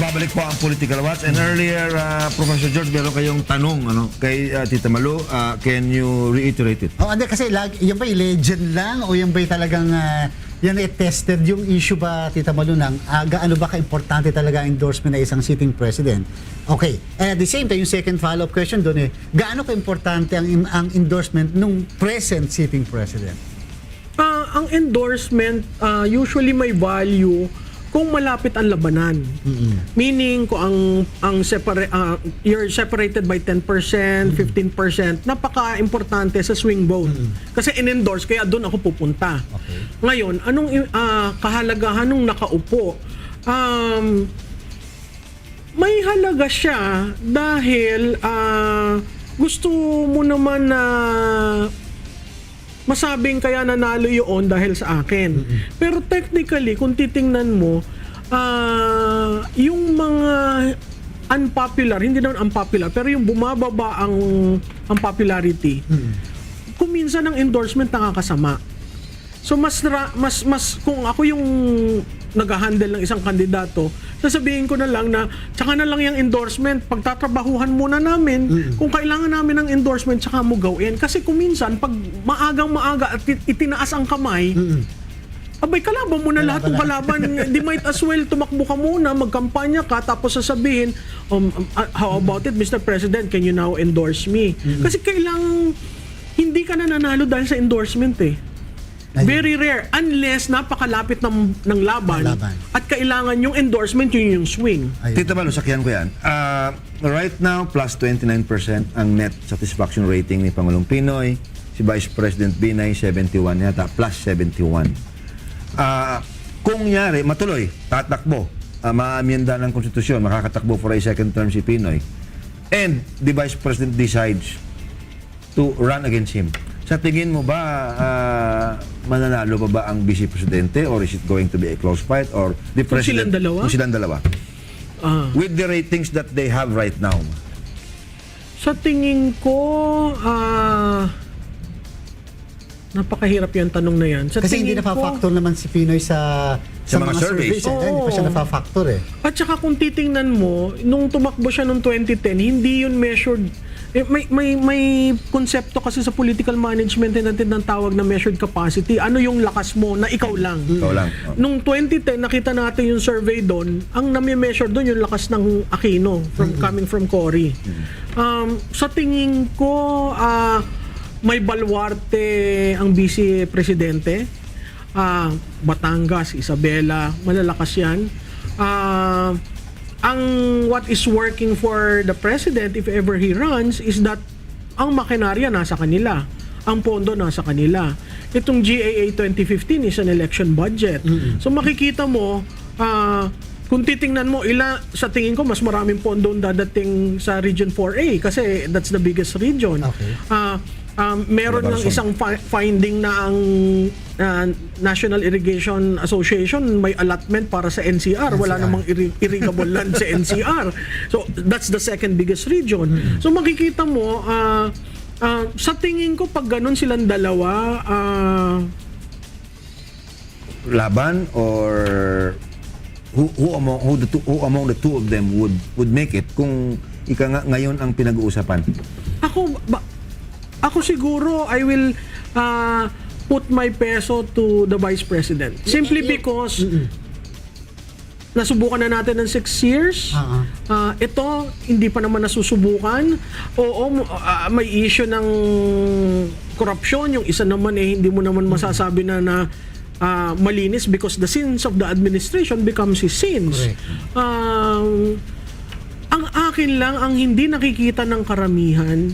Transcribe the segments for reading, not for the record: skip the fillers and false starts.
Nagbabalik po ang Political Watch. And earlier, Professor George, meron kayong tanong kay Tita Malu. Can you reiterate it? Hindi kasi yan ba'y legend lang o yan ba'y talagang yan ay tested yung issue ba, Tita Malu, ng gaano ba ka-importante talaga ang endorsement ng isang sitting president? Okay. And at the same time, yung second follow-up question doon gaano ka-importante ang endorsement ng present sitting president? Ang endorsement usually may value kung malapit ang labanan. Meaning kung you're separated by 10%, 15%, napaka-importante sa swing vote. Kasi in-endorse, kaya doon ako pupunta. Okay. Ngayon, anong kahalagahan nung nakaupo? May halaga siya dahil gusto mo naman na masabing kaya nanalo yun dahil sa akin. Pero technically, kung titingnan mo, yung mga unpopular, hindi naman unpopular, pero yung bumababa ang popularity, kung minsan ang endorsement nakakasama. So mas kung ako yung nag-handle ng isang kandidato, sasabihin ko na lang na tsaka na lang yung endorsement, pagtatrabahuhan muna namin, kung kailangan namin ng endorsement, tsaka mo gawin. Kasi kung minsan, pag maagang-maaga at itinaas ang kamay, abay, kalaban mo na lahat ng kalaban. Di might as well tumakbo ka muna, magkampanya ka, tapos sasabihin, how about it, Mr. President, can you now endorse me? Kasi kailangan, hindi ka na nanalo dahil sa endorsement Very rare unless napakalapit ng laban at kailangan yung endorsement yung swing. Tita Malu, sakyan ko yan. Right now, plus 29% ang net satisfaction rating ni Pangulong Pinoy. Si Vice President Binay, 71 yata, plus 71. Kung nyari, matuloy, tatakbo, maamyenda ng konstitusyon, makakatakbo for a second term si Pinoy, and the Vice President decides to run against him. Sa tingin mo ba, mananalo pa ba ang Vice Presidente, or is it going to be a close fight, or the President? Kung silang dalawa? With the ratings that they have right now? Sa tingin ko, napakahirap yung tanong na yan. Sa kasi hindi tingin na-factor naman si Pinoy sa mga surveys. Hindi pa siya na-factor At saka kung titingnan mo, nung tumakbo siya noong 2010, hindi yun measured. May konsepto kasi sa political management natin ng tawag na measured capacity. Ano yung lakas mo na ikaw lang? Ikaw lang. Nung 2010, nakita natin yung survey doon, ang nami-measure doon yung lakas ng Aquino coming from Cory. Sa tingin ko, may balwarte ang Vice Presidente. Batangas, Isabela, malalakas yan. Ang what is working for the president if ever he runs is that ang makinarya nasa kanila, ang pondo nasa kanila. Itong GAA 2015 is an election budget. So makikita mo, kung titingnan mo, sa tingin ko mas maraming pondo dadating sa Region 4A kasi that's the biggest region. Okay. Meron ng isang finding na ang National Irrigation Association may allotment para sa NCR. Wala namang irrigable land sa NCR. So, that's the second biggest region. So, makikita mo, sa tingin ko, pag ganun silang dalawa, laban, or who among the two of them would make it kung ngayon ang pinag-uusapan? Ako siguro, I will put my peso to the Vice President. Simply because nasubukan na natin ng 6 years. Ito, hindi pa naman nasusubukan. Oo, may issue ng korupsyon. Yung isa naman hindi mo naman masasabi na malinis because the sins of the administration becomes his sins. Ang akin lang, ang hindi nakikita ng karamihan,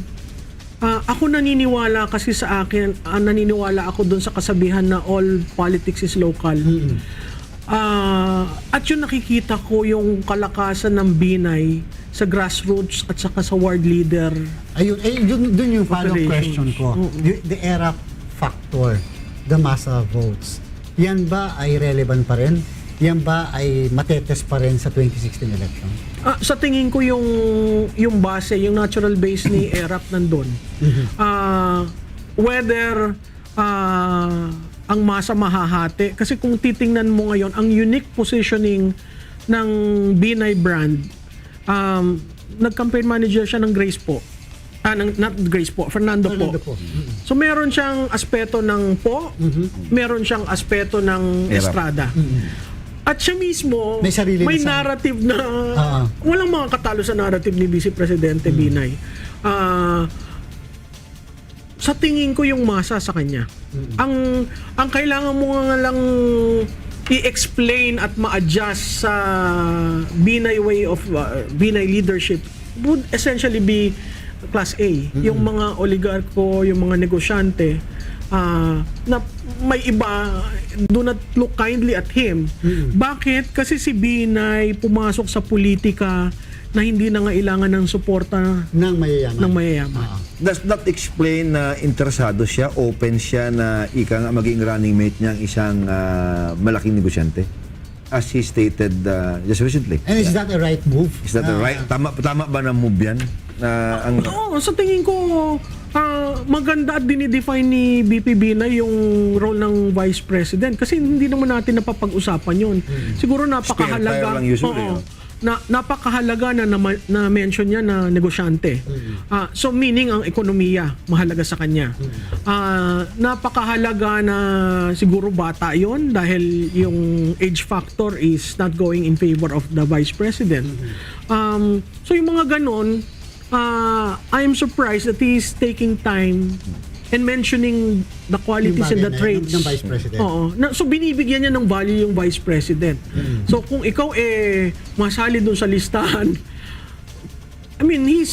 ako naniniwala kasi sa akin, naniniwala ako dun sa kasabihan na all politics is local. At yun nakikita ko yung kalakasan ng Binay sa grassroots at saka sa ward leader. Ayun, dun yung follow-up question ko. The era factor, the massa votes, yan ba ay relevant pa rin? Yan ba ay matetest pa rin sa 2016 election? Sa tingin ko yung base, yung natural base ni ERAP nandun. Whether ang masa mahahati, kasi kung titingnan mo ngayon, ang unique positioning ng Binay brand, nag-campaign manager siya ng Grace po. Not Grace po, Fernando po. So meron siyang aspeto ng po, meron siyang aspeto ng Erap. Estrada. At siya mismo, May sarili na sa- narrative na, walang mga katalo sa narrative ni Vice Presidente Binay. Sa tingin ko yung masa sa kanya. Ang kailangan mo nga lang i-explain at ma-adjust sa Binay way of Binay leadership would essentially be class A. Yung mga oligarko, yung mga negosyante, na may iba, do not look kindly at him. Bakit? Kasi si Binay pumasok sa politika na hindi nangailangan ng suporta Ng mayayaman. ng mayayaman. Does that explain na interesado siya, open siya na ika nga maging running mate niya ang isang malaking negosyante? As he stated just recently. And is that a right move? Is that the right? Tama ba na move yan? Na ang Oo, sa tingin ko, maganda at dinidefine ni BPB na yung role ng Vice President kasi hindi naman natin napapag-usapan yun. Siguro Spare napakahalaga. tire lang usually, Oo. no? Napakahalaga na mention niya na negosyante. So meaning ang ekonomiya mahalaga sa kanya. Napakahalaga na siguro bata 'yon dahil yung age factor is not going in favor of the Vice President. So yung mga ganon, I'm surprised that he is taking time and mentioning the qualities and the traits ng Vice President. Oo. So binibigyan niya ng value yung Vice President. So kung ikaw masali dun sa listahan, I mean, he's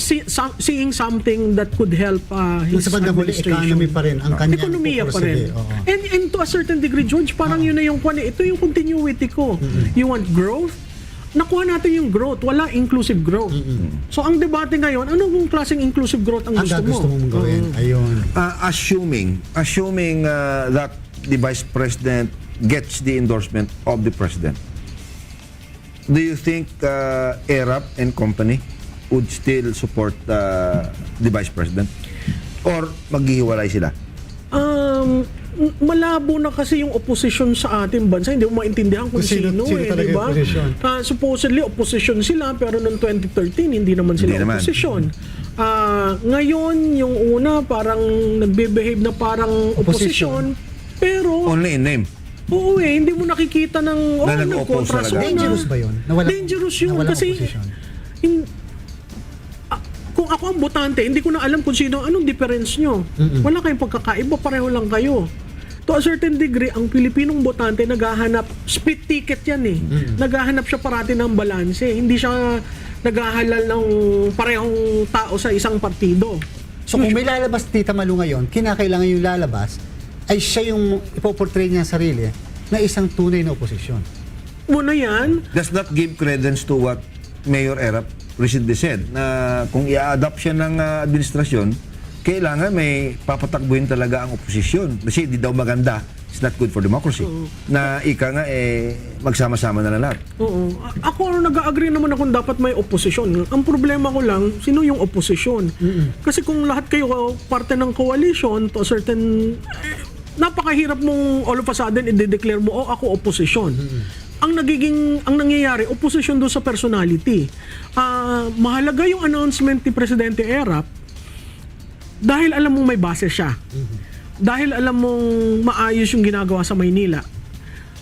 seeing something that could help his Sa bandang huli, administration. economy pa rin ang kanyang Ekonomiya pa rin. pupursuit, oo. And to a certain degree, George, parang yun na yung ito yung continuity ko. You want growth? Nakuha natin yung growth, wala inclusive growth. So ang debate ngayon, ano kung klaseng inclusive growth ang Ang gusto mo? mong gawin. Ayun. assuming that the Vice President gets the endorsement of the President, do you think ERAP and company would still support the Vice President? Or maghihiwalay sila? Malabo na kasi yung opposition sa ating bansa. Hindi mo maintindihan kung Sino sino talaga di yung ba? opposition? Supposedly opposition sila pero noong 2013 hindi naman sila Hindi naman. opposition. Ngayon yung una parang nagbe-behave na parang opposition, pero Only in name. oo hindi mo nakikita ng Na nag-oppose nagkontras talaga. una. Dangerous ba yun? Dangerous yun na walang kasi opposition? kung ako ang botante, hindi ko na alam kung sino, anong difference nyo. Wala kayong pagkakaiba, pareho lang kayo. To a certain degree, ang Pilipinong botante naghahanap, split ticket yan eh. Naghahanap siya parati ng balanse. Hindi siya naghahalal ng parehong tao sa isang partido. So kung may lalabas Tita Malu ngayon, kinakailangan yung lalabas ay siya yung ipoportray niya sa sarili na isang tunay na oposisyon. Muna yan, Does that give credence to what Mayor Erap recently said na kung i-adapt siya ng administrasyon, kailangan may papatakbuhin talaga ang oposisyon. Kasi di daw maganda. It's not good for democracy. Na ika nga magsama-sama na lahat. oo. Ako nag-agree naman ako dapat may opposition. Ang problema ko lang, sino yung opposition? Kasi kung lahat kayo parte ng coalition to a certain napakahirap mong all of a sudden i-declare mo, ako opposition. Ang nangyayari, opposition doon sa personality. Mahalaga yung announcement ni Presidente Erap dahil alam mong may base siya. Dahil alam mong maayos yung ginagawa sa Maynila.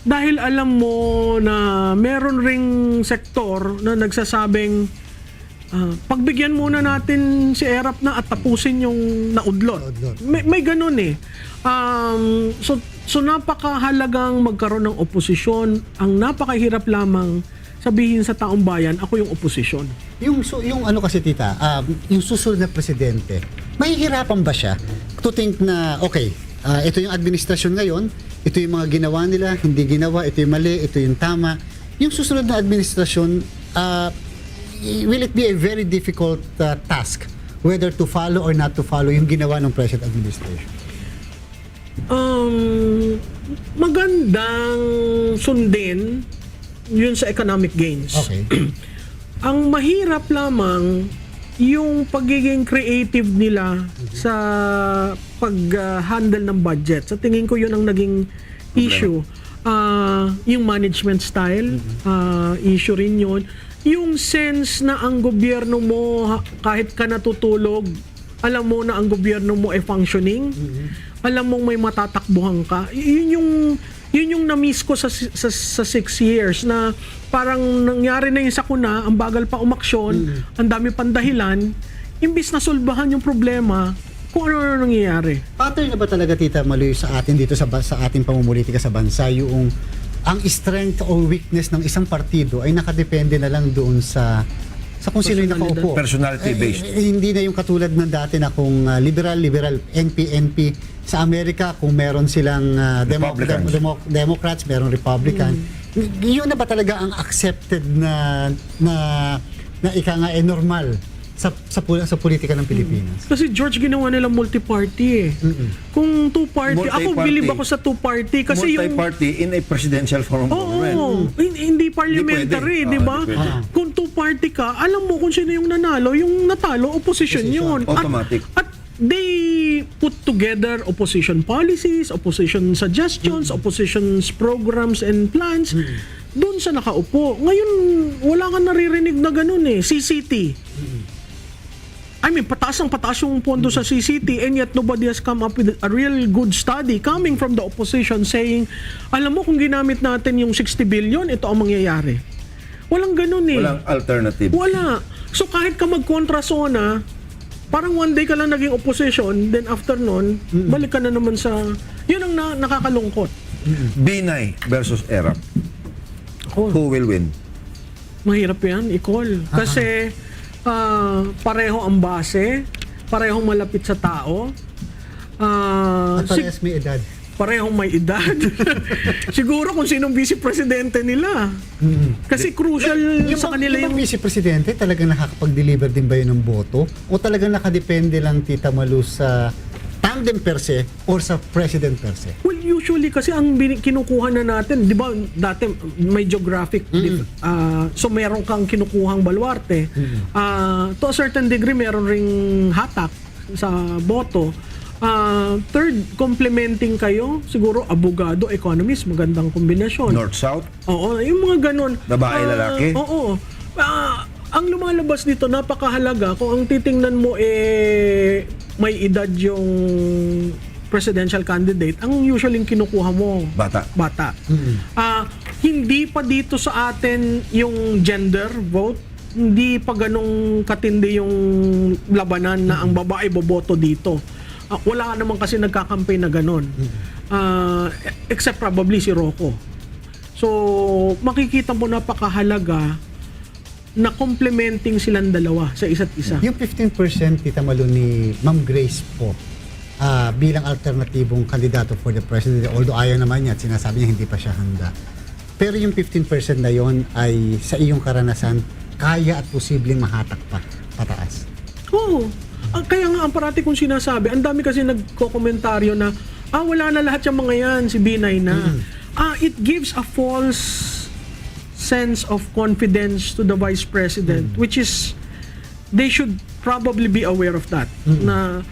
Dahil alam mo na meron ring sektor na nagsasabing pagbigyan muna natin si Erap na at tapusin yung naudlot. May ganun eh. So napakahalagang magkaroon ng oposisyon. Ang napakahirap lamang sabihin sa taong bayan, ako yung oposisyon. Yung ano kasi Tita, yung susunod na presidente, mahihirapan ba siya to think na, okay, ito yung administrasyon ngayon, ito yung mga ginawa nila, hindi ginawa, ito yung mali, ito yung tama. Yung susunod na administrasyon, will it be a very difficult task whether to follow or not to follow yung ginawa ng present administration? Magandang sundin yun sa economic gains. Okay. Ang mahirap lamang yung pagiging creative nila sa pag-handle ng budget. Sa tingin ko yun ang naging issue. yung management style, issue rin yun. Yung sense na ang gobyerno mo, kahit ka natutulog, alam mo na ang gobyerno mo ay functioning, alam mong may matatakbuhan ka. Yun yung na-miss ko sa 6 years na parang nangyari na yung sakuna, ang bagal pa umaksyon, ang dami pang dahilan, imbis na solbahan yung problema, kung ano nangyayari. Pattern na ba talaga, Tita Maloy, sa atin dito sa ating pamumulitika sa bansa, yung ang strength or weakness ng isang partido ay nakadepende na lang doon sa kung sino yung nakaupo. Personality-based. Hindi na yung katulad ng dati na kung liberal, NP. Sa Amerika, kung meron silang Democrats, meron Republican. Yun na ba talaga ang accepted na ika nga normal sa politika ng Pilipinas? Kasi George, ginawa nila multi-party eh. Kung two-party, ako Multi-party. bilib ako sa two-party kasi yung Multi-party in a presidential form of government. hindi parliamentary, Hindi di ba? pwede. Kung two-party ka, alam mo kung sino yung nanalo, yung natalo, opposition yun. Automatic. At they put together opposition policies, opposition suggestions, opposition's programs and plans. Doon sa nakaupo. Ngayon, wala kang naririnig na ganun eh. CCT. I mean, pataas yung pondo sa CCT, and yet nobody has come up with a real good study coming from the opposition saying, alam mo, kung ginamit natin yung 60 billion, ito ang mangyayari. Walang ganun eh. Walang alternative. Wala. So kahit ka mag-kontrasona, parang one day ka lang naging opposition, then after nun, balik ka na naman sa... Yun ang nakakalungkot. Binay versus ERAP. Who will win? Mahirap yan, i-call. Kasi pareho ang base, parehong malapit sa tao, At parehas may edad. parehong may edad. Siguro kung sinong vice presidente nila. Kasi crucial sa kanila yung yung... vice presidente, talagang nakakapag-deliver din ba yun ng boto? O talagang nakadepende lang, Tita Malu, sa tandem per se or sa president per se? Well, usually kasi ang kinukuha na natin, di ba, dati may geographic, so meron kang kinukuhang baluarte. To a certain degree, meron ring hatak sa boto. Third, complementing kayo, siguro abogado, economist, magandang kombinasyon. North-South? Oo, yung mga ganun. Babae, lalaki? Oo. Ang lumalabas dito, napakahalaga. Kung ang titingnan mo may edad yung presidential candidate, ang usually kinukuha mo, bata. Hindi pa dito sa atin yung gender vote, hindi pa ganong katindi yung labanan na ang babae boboto dito. Wala naman kasi nagkakampay na ganon. Except probably si Rocco. So, makikita mo napakahalaga na complementing silang dalawa sa isa't isa. Yung 15% Tita Malu ni Ma'am Grace po, bilang alternatibong kandidato for the president, although ayaw naman niya at sinasabi niya hindi pa siya handa. Pero yung 15% na yon ay sa iyong karanasan, kaya at posibleng mahatak pa pataas. Oo. Kaya nga ang parati kong sinasabi, ang dami kasi nagko-komentaryo na wala na lahat yung mga yan, si Binay na. It gives a false sense of confidence to the vice president, which is they should probably be aware of that. Na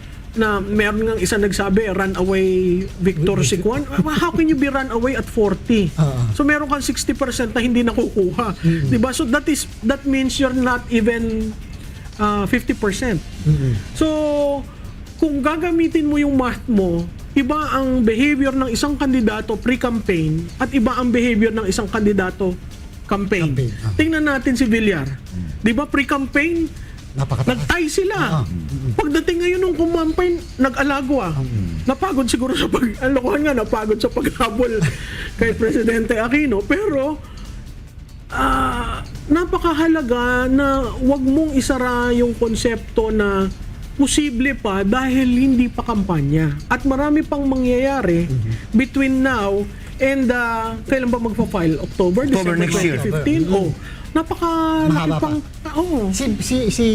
meron nga isa nagsabi, runaway Victor si Kwan. How can you be run away at 40? So meron kang 60% na hindi nakukuha. Diba? So that means you're not even 50%. So kung gagamitin mo yung math mo, iba ang behavior ng isang kandidato pre-campaign at iba ang behavior ng isang kandidato campaign. Tingnan natin si Villar. Di ba pre-campaign, nag-tie sila. Pagdating ngayon ng kumampaign, nag-alagwa. Napagod siguro sa pag-alokohan nga, napagod sa paghabol kay Presidente Aquino. Pero, napakahalaga na wag mong isara yung konsepto na posible pa dahil hindi pa kampanya. At marami pang mangyayari between now and kailan ba magpa-file? October next year. 2015? Napakalaki pang... Si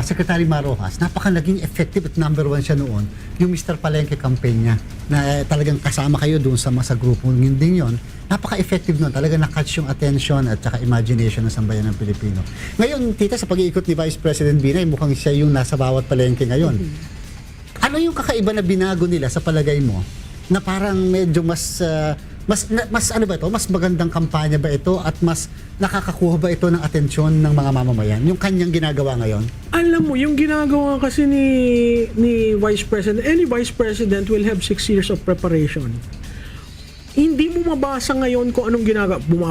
Secretary Marojas, naging effective at number 1 siya noon, yung Mr. Palengke campaign niya, na talagang kasama kayo doon sa grupo din yon. Napaka-effective noon. Talagang na-catch yung attention at saka imagination ng sambayan ng Pilipino. Ngayon, Tita, sa pag-iikot ni Vice President Binay, mukhang siya yung nasa bawat palengke ngayon. Ano yung kakaiba na binago nila sa palagay mo na parang medyo mas mas ano ba ito? Mas magandang kampanya ba ito at mas nakakakuha ba ito ng atensyon ng mga mamamayan? Yung kanyang ginagawa ngayon? Alam mo, yung ginagawa kasi ni Vice President, any Vice President will have 6 years of preparation. Hindi mo mabasa ngayon kung anong ginagawa.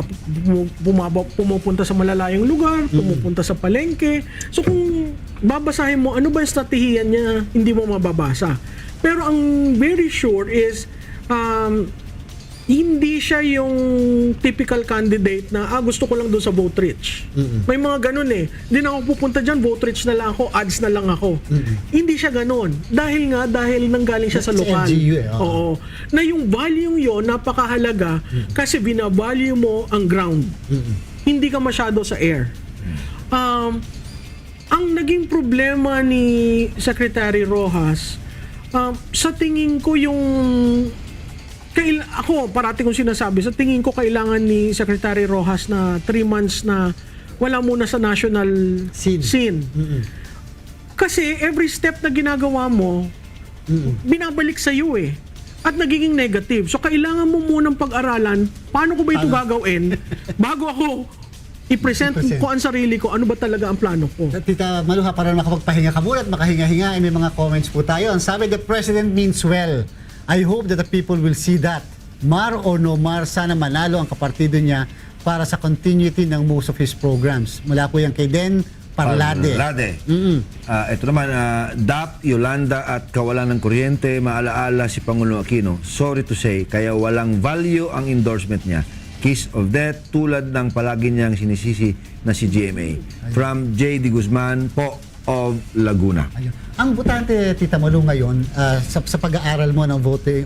Pumupunta sa malalayong lugar, pumupunta sa palengke. So kung babasahin mo, ano ba yung strategiya niya, hindi mo mababasa. Pero ang very sure is, hindi siya yung typical candidate na gusto ko lang doon sa vote rich. May mga ganun eh. Hindi na ako pupunta dyan, vote rich na lang ako, ads na lang ako. Hindi siya ganun. Dahil nanggaling siya sa Sa lokal. LGU eh, Oo. Na yung value yon napakahalaga kasi binavalue mo ang ground. Hindi ka masyado sa air. Ang naging problema ni Secretary Rojas, sa tingin ko yung ako, parati kong sinasabi, sa tingin ko kailangan ni Secretary Rojas na 3 months na wala muna sa national scene. Kasi every step na ginagawa mo, binabalik sa iyo eh. At nagiging negative. So kailangan mo munang pag-aralan, paano ko ba ito gagawin bago ako i-present ko ang sarili ko, ano ba talaga ang plano ko. Tita Maluha, para makapagpahinga ka muna at makahinga-hinga, may mga comments po tayo. Ang sabi, the President means well. I hope that the people will see that. Mar or no mar, sana manalo ang kapartido niya para sa continuity ng most of his programs. Mula po yan kay Den Parlade. Ito naman, DAP, Yolanda at kawalan ng kuryente, maalaala si Pangulong Aquino. Sorry to say, kaya walang value ang endorsement niya. Kiss of death, tulad ng palagi niyang sinisisi na si GMA. From J.D. Guzman po of Laguna. Ayun. Ang botante, Tita Malu, ngayon, sa pag-aaral mo ng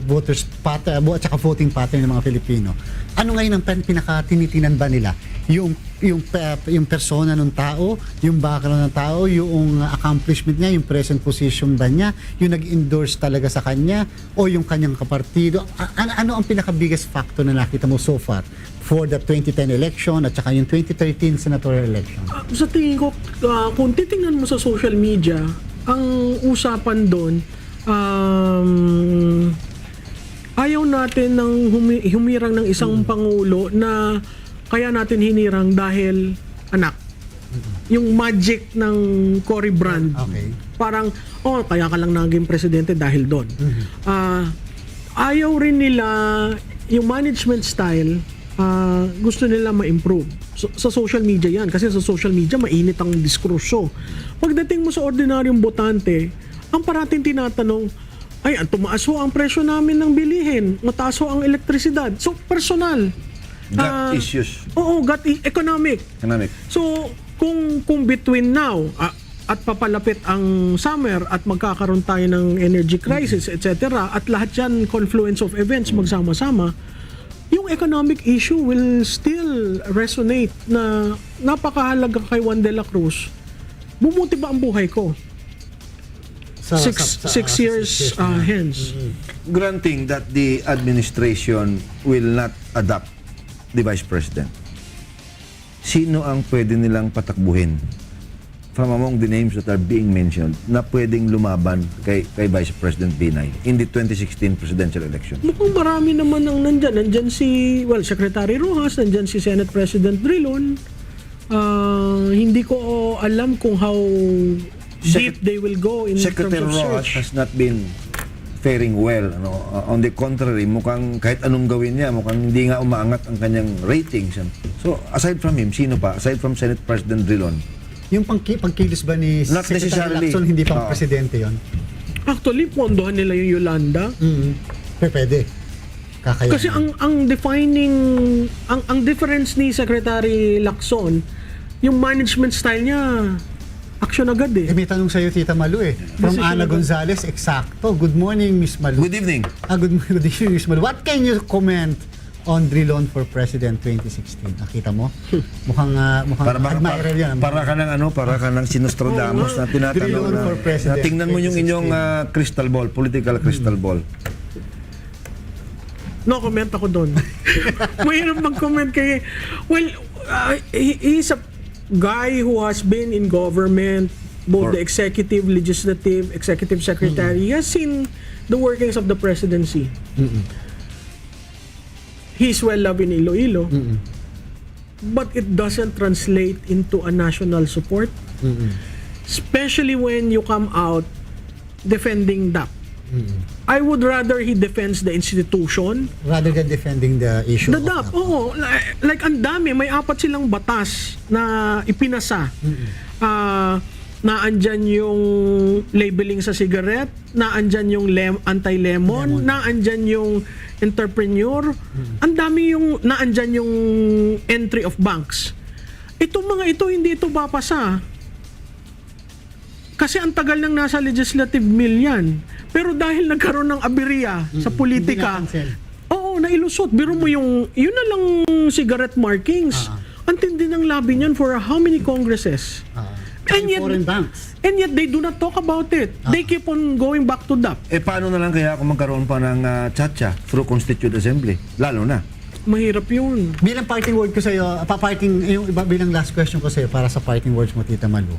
voters pattern at saka voting pattern ng mga Pilipino, ano ngayon ang pinaka-tinitinan ba nila? Yung persona ng tao, yung background ng tao, yung accomplishment niya, yung present position ba niya, yung nag-endorse talaga sa kanya, o yung kanyang kapartido? Ano ang pinaka-biggest factor na nakita mo so far for the 2010 election at saka yung 2013 senatorial election? Sa tingin ko, kung titingnan mo sa social media, ang usapan doon, ayaw natin ng humirang ng isang pangulo na kaya natin hinirang dahil anak. Yung magic ng Cory Brand. Okay. Parang, kaya ka lang naging presidente dahil doon. Ayaw rin nila yung management style, gusto nila ma-improve. Sa social media yan. Kasi sa social media, mainit ang diskurso. Pagdating mo sa ordinaryong botante, ang parating tinatanong, tumaas ho ang presyo namin ng bilihin, mataas ho ang elektrisidad. So, personal. Gut issues. Oo, economic. So, kung between now at papalapit ang summer at magkakaroon tayo ng energy crisis, etc., at lahat yan confluence of events magsama-sama, yung economic issue will still resonate na napakahalaga kay Juan de la Cruz. Bumuti ba ang buhay ko? 6 years hence. Granting that the administration will not adopt the Vice President, sino ang pwede nilang patakbuhin from among the names that are being mentioned na pwedeng lumaban kay Vice President Binay in the 2016 presidential election? Mukhang marami naman ang nandyan. Nandyan si, Secretary Rojas, nandyan si Senate President Drilon. Hindi ko alam kung how deep they will go in Secretary terms of Rojas search. has not been faring well. On the contrary, mukhang kahit anong gawin niya, mukhang hindi nga umaangat ang kanyang ratings. So, aside from him, sino pa? Aside from Senate President Drilon? Yung pagkilos ba ni Not Secretary necessarily. Lacson, hindi pang presidente yon? Actually, pondohan nila yung Yolanda. Pwede. Kakayanin. Kasi ang difference ni Secretary Lacson, yung management style niya, action agad eh. May tanong sa'yo, Tita Malu From Decision Ana agad. Gonzales, eksakto. Good morning, Miss Malu. Good evening. Good evening, Miss Malu. What can you comment on Drilon for President 2016? Nakita mo? Mukhang admirer yan. Para ka ng Sinostradamus na tinatanong Drilon for President na tingnan mo yung 2016. inyong crystal ball, political crystal ball. No comment ako doon. Mahirap mag-comment kay... Well, he's a guy who has been in government, both the executive, legislative, executive secretary. He has seen the workings of the presidency. he's well loved in Iloilo, but it doesn't translate into a national support, especially when you come out defending DAP. I would rather he defends the institution. Rather than defending the issue. The DAP, oo. Like, ang dami. May 4 silang batas na ipinasa. Na andyan yung labeling sa cigarette, na andyan yung anti-lemon, na andyan yung entrepreneur. Ang dami yung na andyan yung entry of banks. Itong mga ito, hindi ito papasa. Kasi ang tagal nang nasa legislative mill yan. Pero dahil nagkaroon ng aberya sa politika, oo, nailusot. Biro mo yun na lang cigarette markings. Ang tindi ng labi niyan for how many congresses? Foreign banks. And yet they do not talk about it. They keep on going back to DAP. Paano na lang kaya kung magkaroon pa ng tsa-tsa through Constituent Assembly? Lalo na. Mahirap yun. Bilang parting word ko sa iyo, yung iba bilang last question ko sa iyo para sa parting words mo, Tita Malu.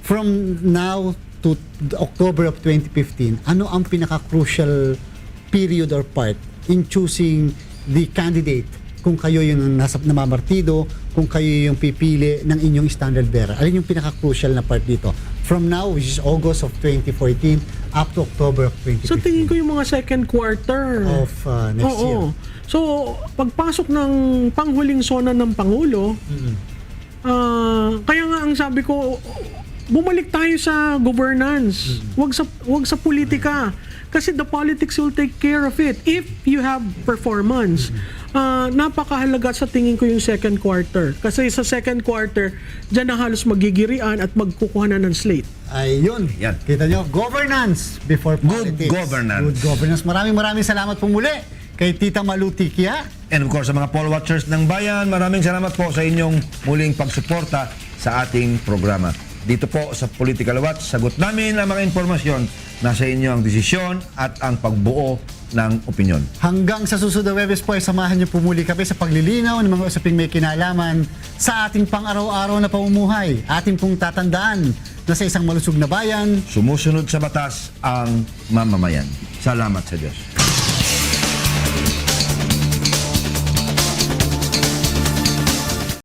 From now to October of 2015, ano ang pinaka-crucial period or part in choosing the candidate kung kayo yung namamartido, kung kayo yung pipili ng inyong standard bearer? Alin yung pinaka-crucial na part dito? From now, which is August of 2014, up to October of 2015. So tingin ko yung mga second quarter of next year. So pagpasok ng panghuling sona ng Pangulo, kaya nga ang sabi ko, bumalik tayo sa governance. Wag sa politika. Kasi the politics will take care of it if you have performance. Napakahalaga sa tingin ko yung second quarter. Kasi sa second quarter, dyan na halos magigirian at magkukuha na ng slate. Ayun. Yan. Kita nyo, governance before politics. governance. Good governance. Maraming salamat po muli kay Tita Malu Tikia. And of course, sa mga poll watchers ng bayan, maraming salamat po sa inyong muling pagsuporta sa ating programa. Dito po sa Political Watch, sagot namin ang mga impormasyon. Nasa inyo ang desisyon at ang pagbuo ng opinyon. Hanggang sa susunod na Webes po, ay samahan niyo po muli kami sa paglilinaw ng mga usaping may kinalaman sa ating pang-araw-araw na pamumuhay. Ating pong tatandaan na sa isang malusog na bayan, Sumusunod sa batas ang mamamayan. Salamat sa Diyos.